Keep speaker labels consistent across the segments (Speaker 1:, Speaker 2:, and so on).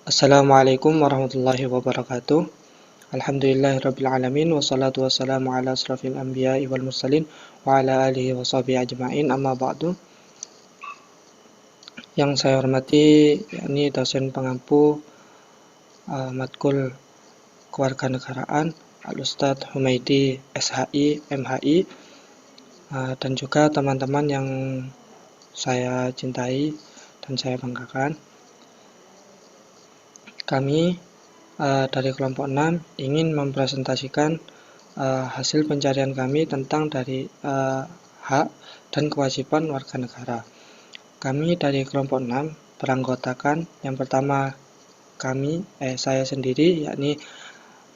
Speaker 1: Assalamualaikum warahmatullahi wabarakatuh. Alhamdulillahirrabbilalamin. Wassalatu wassalamu ala asrafil anbiya'i wal mursalin wa ala alihi wa sahbihi ajma'in, amma ba'du. Yang saya hormati yakni dosen pengampu matkul kewarganegaraan Al-Ustadz Humaidi SHI MHI, dan juga teman-teman yang saya cintai dan saya banggakan. Kami dari kelompok 6 ingin mempresentasikan hasil pencarian kami tentang dari hak dan kewajiban warga negara. Kami dari kelompok 6 beranggotakan yang pertama saya sendiri yakni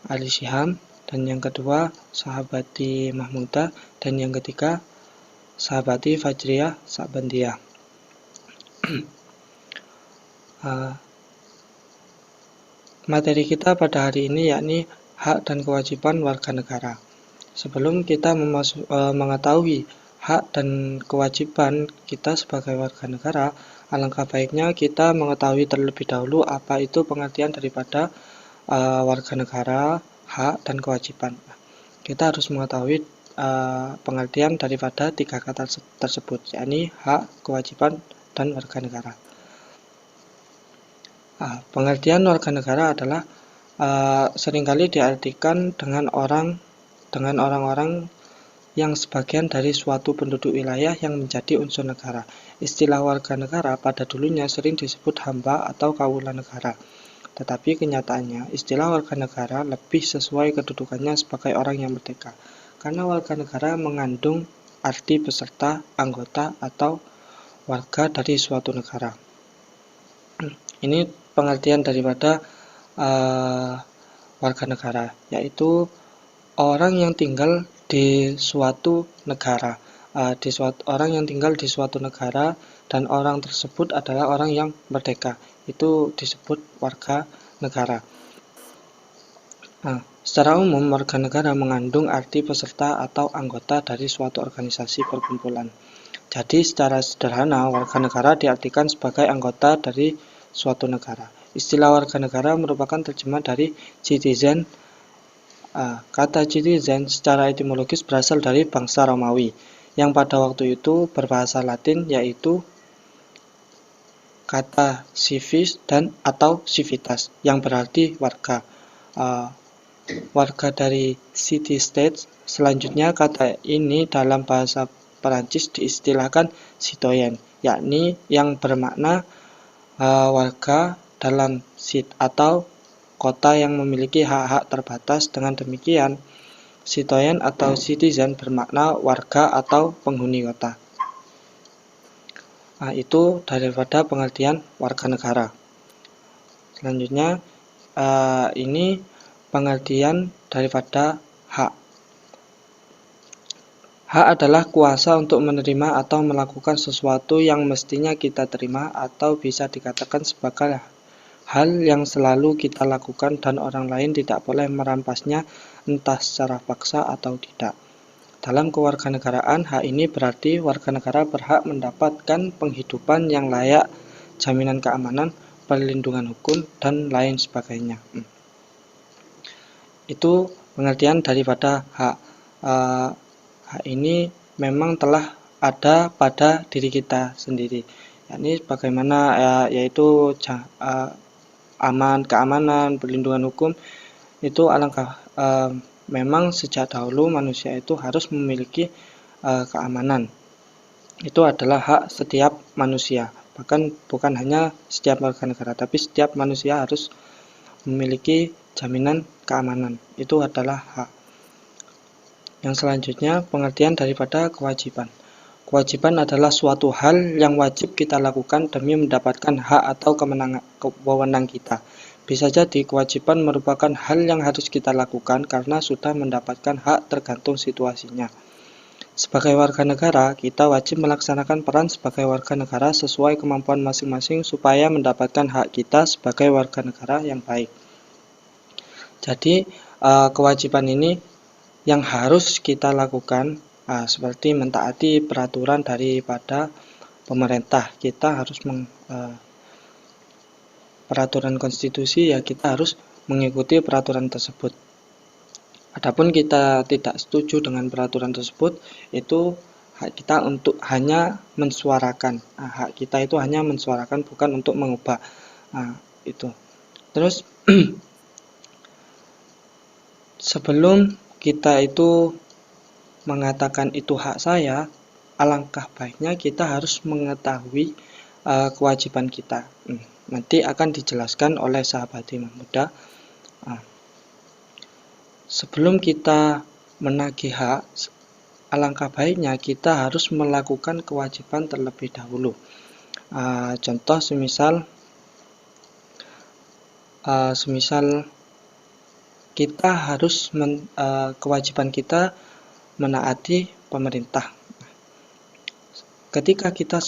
Speaker 1: Ali Syiham, dan yang kedua sahabati Mahmudah, dan yang ketiga sahabati Fajriyah Sa'bandiah. Materi kita pada hari ini yakni hak dan kewajiban warga negara. Sebelum kita mengetahui hak dan kewajiban kita sebagai warga negara, alangkah baiknya kita mengetahui terlebih dahulu apa itu pengertian daripada warga negara, hak dan kewajiban. Kita harus mengetahui pengertian daripada tiga kata tersebut, yakni hak, kewajiban, dan warga negara. Pengertian warga negara adalah seringkali diartikan dengan orang-orang yang sebagian dari suatu penduduk wilayah yang menjadi unsur negara. Istilah warga negara pada dulunya sering disebut hamba atau kawula negara. Tetapi kenyataannya istilah warga negara lebih sesuai kedudukannya sebagai orang yang merdeka. Karena warga negara mengandung arti peserta, anggota, atau warga dari suatu negara. Ini pengertian daripada warga negara, yaitu orang yang tinggal di suatu negara, orang yang tinggal di suatu negara dan orang tersebut adalah orang yang merdeka. Itu disebut warga negara. Secara umum, warga negara mengandung arti peserta atau anggota dari suatu organisasi perkumpulan. Jadi secara sederhana, warga negara diartikan sebagai anggota dari suatu negara. Istilah warga negara merupakan terjemah dari citizen. Kata citizen secara etimologis berasal dari bangsa Romawi, yang pada waktu itu berbahasa Latin, yaitu kata civis dan atau civitas, yang berarti warga. Warga dari city states. Selanjutnya, kata ini dalam bahasa Perancis diistilahkan citoyen, yakni yang bermakna warga dalam sit atau kota yang memiliki hak-hak terbatas. Dengan demikian, citoyen atau citizen bermakna warga atau penghuni kota. Itu daripada pengertian warga negara. Selanjutnya, ini pengertian daripada hak. Hak adalah kuasa untuk menerima atau melakukan sesuatu yang mestinya kita terima, atau bisa dikatakan sebagai hal yang selalu kita lakukan dan orang lain tidak boleh merampasnya, entah secara paksa atau tidak. Dalam kewarganegaraan, hak ini berarti warga negara berhak mendapatkan penghidupan yang layak, jaminan keamanan, perlindungan hukum, dan lain sebagainya. Itu pengertian daripada hak. Hak ini memang telah ada pada diri kita sendiri, yakni bagaimana yaitu keamanan, perlindungan hukum. Itu alangkah memang sejak dahulu manusia itu harus memiliki keamanan. Itu adalah hak setiap manusia, bahkan bukan hanya setiap warga negara, tapi setiap manusia harus memiliki jaminan keamanan. Itu adalah hak. Yang selanjutnya, pengertian daripada kewajiban. Kewajiban adalah suatu hal yang wajib kita lakukan demi mendapatkan hak atau wewenang kita. Bisa jadi kewajiban merupakan hal yang harus kita lakukan karena sudah mendapatkan hak tergantung situasinya. Sebagai warga negara, kita wajib melaksanakan peran sebagai warga negara sesuai kemampuan masing-masing supaya mendapatkan hak kita sebagai warga negara yang baik. Jadi, kewajiban ini yang harus kita lakukan seperti mentaati peraturan daripada pemerintah. Kita harus peraturan konstitusi, ya kita harus mengikuti peraturan tersebut. Adapun kita tidak setuju dengan peraturan tersebut, itu hak kita untuk hanya mensuarakan. Hak kita itu hanya mensuarakan, bukan untuk mengubah. Itu. Terus sebelum kita itu mengatakan itu hak saya, alangkah baiknya kita harus mengetahui kewajiban kita. Nanti akan dijelaskan oleh sahabat Imam Muda. Sebelum kita menagih hak, alangkah baiknya kita harus melakukan kewajiban terlebih dahulu. Contoh semisal kita harus kewajiban kita menaati pemerintah. Ketika kita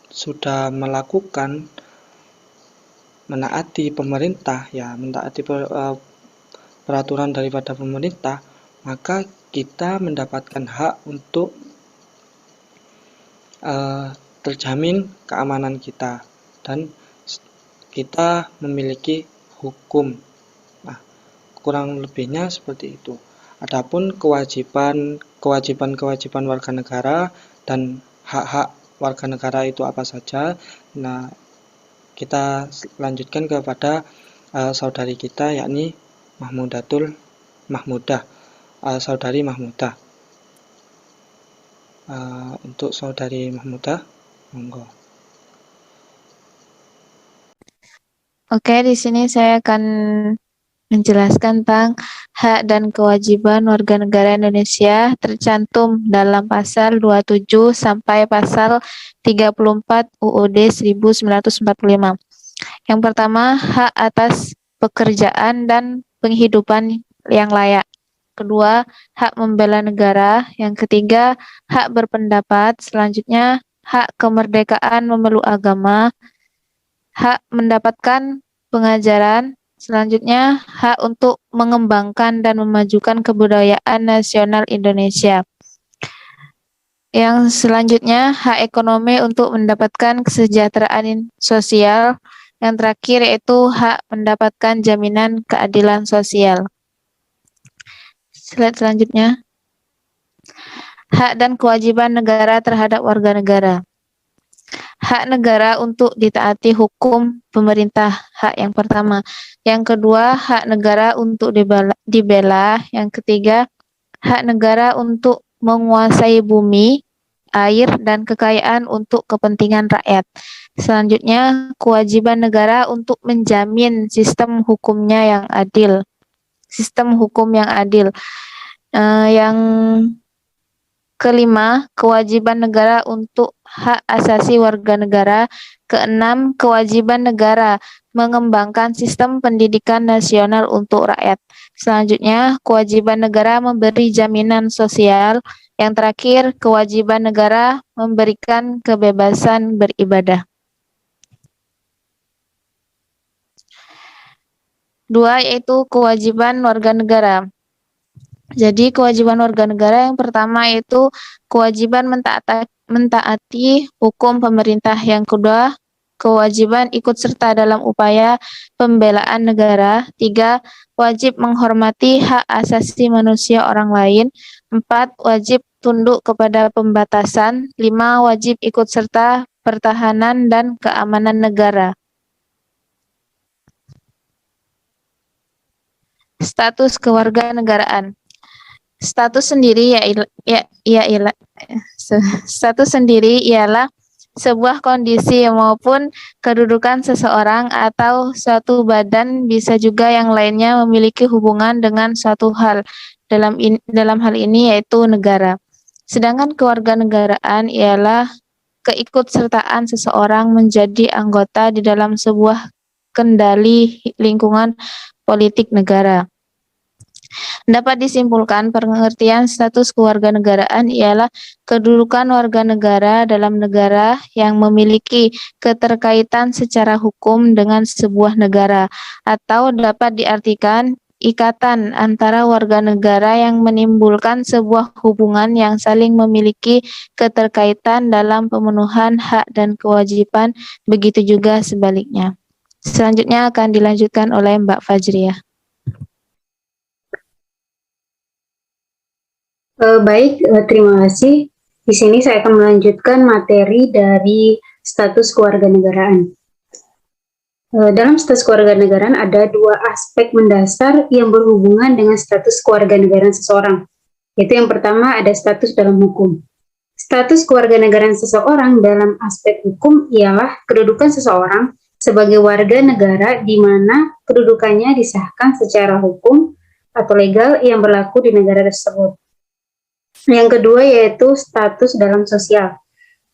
Speaker 1: sudah melakukan menaati pemerintah, ya menaati peraturan daripada pemerintah, maka kita mendapatkan hak untuk terjamin keamanan kita dan kita memiliki hukum. Kurang lebihnya seperti itu. Adapun kewajiban warga negara dan hak-hak warga negara itu apa saja, kita lanjutkan kepada saudari kita, yakni saudari Mahmudah. Untuk saudari Mahmudah, monggo.
Speaker 2: Oke, di sini saya akan menjelaskan tentang hak dan kewajiban warga negara Indonesia tercantum dalam pasal 27 sampai pasal 34 UUD 1945. Yang pertama, hak atas pekerjaan dan penghidupan yang layak. Kedua, hak membela negara. Yang ketiga, hak berpendapat. Selanjutnya, hak kemerdekaan memeluk agama. Hak mendapatkan pengajaran. Selanjutnya, hak untuk mengembangkan dan memajukan kebudayaan nasional Indonesia. Yang selanjutnya, hak ekonomi untuk mendapatkan kesejahteraan sosial. Yang terakhir yaitu hak mendapatkan jaminan keadilan sosial. Slide selanjutnya. Hak dan kewajiban negara terhadap warga negara. Hak negara untuk ditaati hukum pemerintah, hak yang pertama. Yang kedua, hak negara untuk dibela. Yang ketiga, hak negara untuk menguasai bumi, air, dan kekayaan untuk kepentingan rakyat. Selanjutnya, kewajiban negara untuk menjamin sistem hukumnya yang adil. Sistem hukum yang adil. Yang kelima, kewajiban negara untuk hak asasi warga negara. Keenam, kewajiban negara mengembangkan sistem pendidikan nasional untuk rakyat. Selanjutnya, kewajiban negara memberi jaminan sosial. Yang terakhir, kewajiban negara memberikan kebebasan beribadah. 2, yaitu kewajiban warga negara. Jadi kewajiban warga negara yang pertama itu kewajiban mentaati hukum pemerintah. Yang kedua, kewajiban ikut serta dalam upaya pembelaan negara. 3, wajib menghormati hak asasi manusia orang lain. 4, wajib tunduk kepada pembatasan. 5, wajib ikut serta pertahanan dan keamanan negara. Status kewarganegaraan. Status sendiri ialah sebuah kondisi maupun kedudukan seseorang atau suatu badan, bisa juga yang lainnya, memiliki hubungan dengan suatu hal. Dalam hal ini yaitu negara. Sedangkan kewarganegaraan ialah keikutsertaan seseorang menjadi anggota di dalam sebuah kendali lingkungan politik negara. Dapat disimpulkan, pengertian status kewarganegaraan ialah kedudukan warga negara dalam negara yang memiliki keterkaitan secara hukum dengan sebuah negara, atau dapat diartikan ikatan antara warga negara yang menimbulkan sebuah hubungan yang saling memiliki keterkaitan dalam pemenuhan hak dan kewajiban, begitu juga sebaliknya. Selanjutnya akan dilanjutkan oleh Mbak Fajriah.
Speaker 3: Baik, terima kasih. Di sini saya akan melanjutkan materi dari status kewarganegaraan. Dalam status kewarganegaraan ada dua aspek mendasar yang berhubungan dengan status kewarganegaraan seseorang. Yaitu yang pertama ada status dalam hukum. Status kewarganegaraan seseorang dalam aspek hukum ialah kedudukan seseorang sebagai warga negara di mana kedudukannya disahkan secara hukum atau legal yang berlaku di negara tersebut. Yang kedua yaitu status dalam sosial.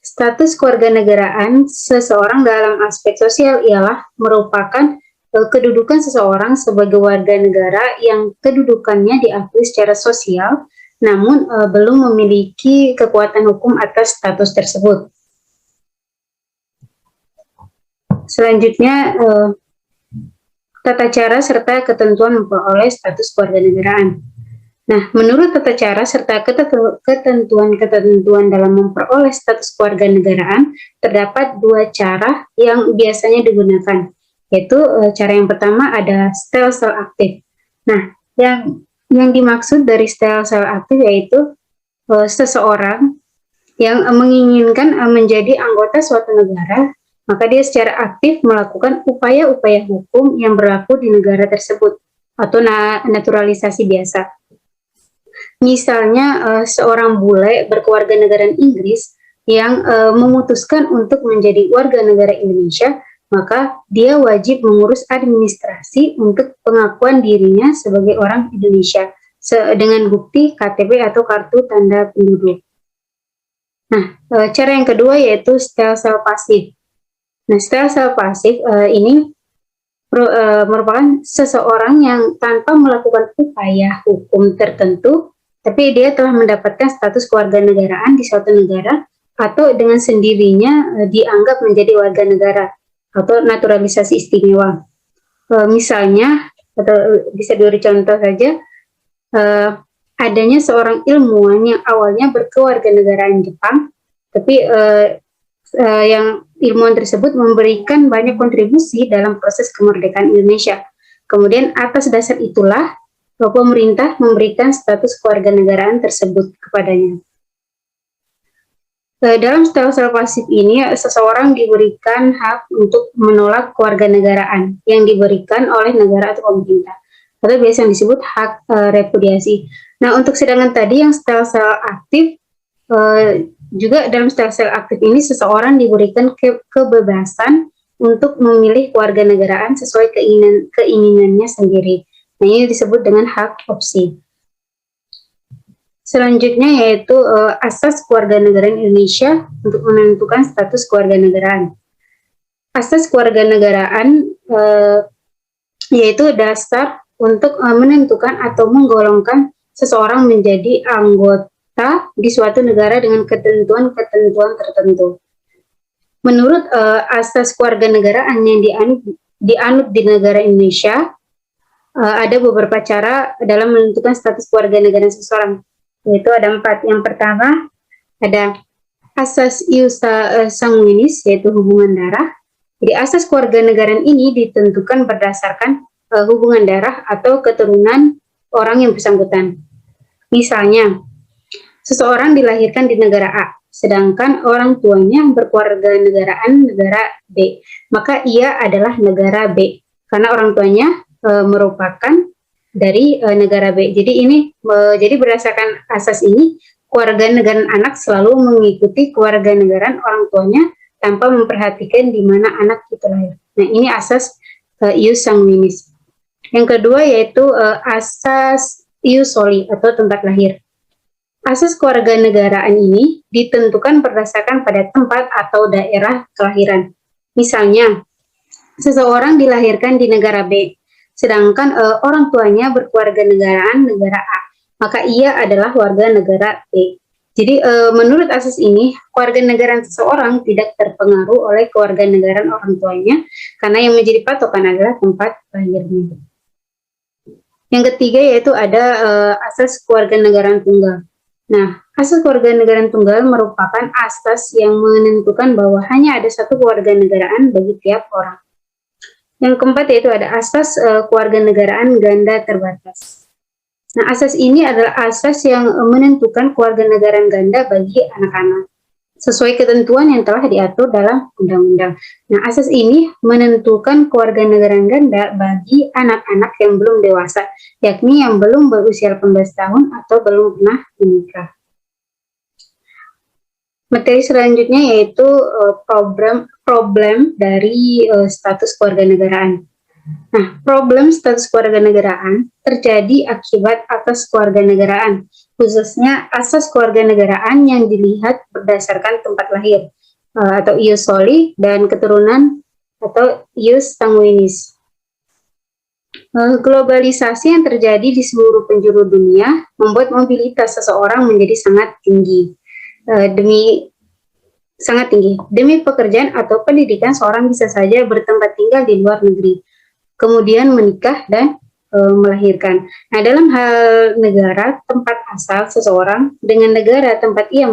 Speaker 3: Status kewarganegaraan seseorang dalam aspek sosial ialah merupakan kedudukan seseorang sebagai warga negara yang kedudukannya diakui secara sosial, namun belum memiliki kekuatan hukum atas status tersebut. Selanjutnya, tata cara serta ketentuan memperoleh status kewarganegaraan. Nah, menurut tata cara serta ketentuan-ketentuan dalam memperoleh status kewarganegaraan, terdapat dua cara yang biasanya digunakan, yaitu cara yang pertama ada sel-sel aktif. Nah, yang dimaksud dari sel-sel aktif yaitu seseorang yang menginginkan menjadi anggota suatu negara, maka dia secara aktif melakukan upaya-upaya hukum yang berlaku di negara tersebut, atau naturalisasi biasa. Misalnya seorang bule berkewarganegaraan Inggris yang memutuskan untuk menjadi warga negara Indonesia, maka dia wajib mengurus administrasi untuk pengakuan dirinya sebagai orang Indonesia dengan bukti KTP atau kartu tanda penduduk. Nah, cara yang kedua yaitu sel-sel pasif. Nah, sel-sel pasif ini merupakan seseorang yang tanpa melakukan upaya hukum tertentu, tapi dia telah mendapatkan status kewarganegaraan di suatu negara atau dengan sendirinya dianggap menjadi warga negara atau naturalisasi istimewa. Misalnya, atau bisa diberi contoh saja, adanya seorang ilmuwan yang awalnya berkewarganegaraan Jepang, tapi yang ilmuwan tersebut memberikan banyak kontribusi dalam proses kemerdekaan Indonesia. Kemudian atas dasar itulah pemerintah memberikan status kewarganegaraan tersebut kepadanya. Dalam sel-sel pasif ini, seseorang diberikan hak untuk menolak kewarganegaraan yang diberikan oleh negara atau pemerintah, atau biasa yang disebut hak repudiasi. Nah, untuk sedangkan tadi yang sel-sel aktif, juga dalam sel-sel aktif ini seseorang diberikan kebebasan untuk memilih kewarganegaraan sesuai keinginannya sendiri. Nah, ini disebut dengan hak opsi. Selanjutnya yaitu asas kewarganegaraan Indonesia untuk menentukan status kewarganegaraan. Asas kewarganegaraan yaitu dasar untuk menentukan atau menggolongkan seseorang menjadi anggota di suatu negara dengan ketentuan-ketentuan tertentu. Menurut asas kewarganegaraan yang dianut di negara Indonesia, ada beberapa cara dalam menentukan status kewarganegaraan seseorang, yaitu ada 4. Yang pertama, ada asas ius sanguinis, yaitu hubungan darah. Jadi asas kewarganegaraan ini ditentukan berdasarkan hubungan darah atau keturunan orang yang bersangkutan. Misalnya, seseorang dilahirkan di negara A, sedangkan orang tuanya berkewarganegaraan negara B, maka ia adalah negara B, karena orang tuanya merupakan dari negara B. Jadi jadi berdasarkan asas ini, kewarganegaraan anak selalu mengikuti kewarganegaraan orang tuanya tanpa memperhatikan di mana anak itu lahir. Nah, ini asas ius sanguinis. Yang kedua yaitu asas ius soli atau tempat lahir. Asas kewarganegaraan ini ditentukan berdasarkan pada tempat atau daerah kelahiran. Misalnya, seseorang dilahirkan di negara B, sedangkan orang tuanya berkewarganegaraan negara A, maka ia adalah warga negara B. Jadi menurut asas ini, kewarganegaraan seseorang tidak terpengaruh oleh kewarganegaraan orang tuanya, karena yang menjadi patokan adalah tempat lahirnya. Yang ketiga yaitu ada asas kewarganegaraan tunggal. Nah, asas kewarganegaraan tunggal merupakan asas yang menentukan bahwa hanya ada satu kewarganegaraan bagi tiap orang. Yang keempat yaitu ada asas kewarganegaraan ganda terbatas. Nah, asas ini adalah asas yang menentukan kewarganegaraan ganda bagi anak-anak sesuai ketentuan yang telah diatur dalam undang-undang. Nah, asas ini menentukan kewarganegaraan ganda bagi anak-anak yang belum dewasa, yakni yang belum berusia 18 tahun atau belum pernah menikah. Materi selanjutnya yaitu problem dari status kewarganegaraan. Nah, problem status kewarganegaraan terjadi akibat atas kewarganegaraan, khususnya asas kewarganegaraan yang dilihat berdasarkan tempat lahir atau ius soli dan keturunan atau ius sanguinis. Globalisasi yang terjadi di seluruh penjuru dunia membuat mobilitas seseorang menjadi sangat tinggi. Demi pekerjaan atau pendidikan, seorang bisa saja bertempat tinggal di luar negeri, kemudian menikah dan melahirkan. Nah, dalam hal negara tempat asal seseorang dengan negara tempat ia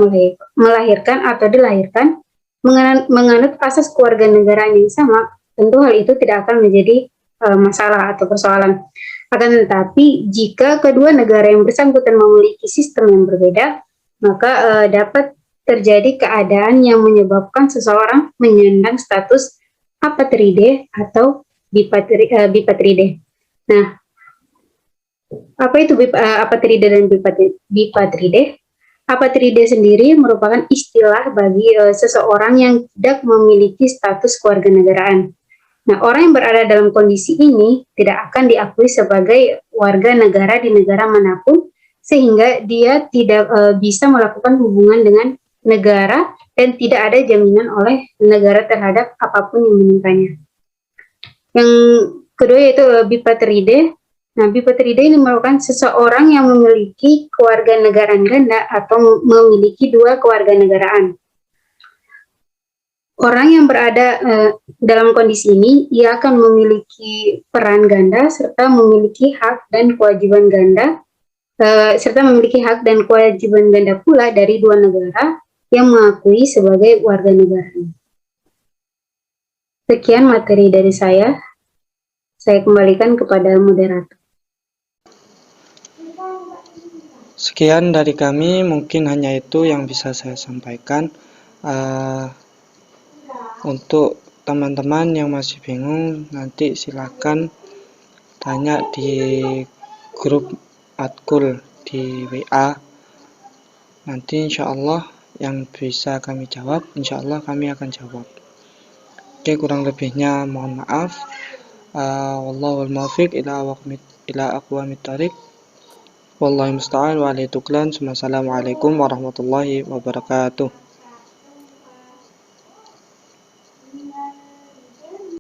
Speaker 3: melahirkan atau dilahirkan menganut asas kewarganegaraan yang sama, tentu hal itu tidak akan menjadi masalah atau persoalan. Akan tetapi, jika kedua negara yang bersangkutan memiliki sistem yang berbeda, maka dapat terjadi keadaan yang menyebabkan seseorang menyandang status apatride atau bipatride. Nah, apa itu apatride dan bipatride? Apatride sendiri merupakan istilah bagi seseorang yang tidak memiliki status kewarganegaraan. Nah, orang yang berada dalam kondisi ini tidak akan diakui sebagai warga negara di negara manapun, sehingga dia tidak bisa melakukan hubungan dengan negara dan tidak ada jaminan oleh negara terhadap apapun yang menimpanya. Yang kedua yaitu bipatride. Nah, bipatride ini merupakan seseorang yang memiliki kewarganegaraan ganda atau memiliki dua kewarganegaraan. Orang yang berada dalam kondisi ini, ia akan memiliki peran ganda serta memiliki hak dan kewajiban ganda, pula dari dua negara yang mengakui sebagai warga negara. Sekian materi dari saya. Saya kembalikan kepada moderator.
Speaker 1: Sekian dari kami, mungkin hanya itu yang bisa saya sampaikan. Untuk teman-teman yang masih bingung, nanti silakan tanya di grup Atkul di WA. Nanti insya Allah yang bisa kami jawab, insya Allah kami akan jawab. Oke, kurang lebihnya mohon maaf. Wallahul muwaffiq ila aqwamit thariq. Wallahu musta'an wa alaihi tuklan. Wassalamualaikum warahmatullahi wabarakatuh.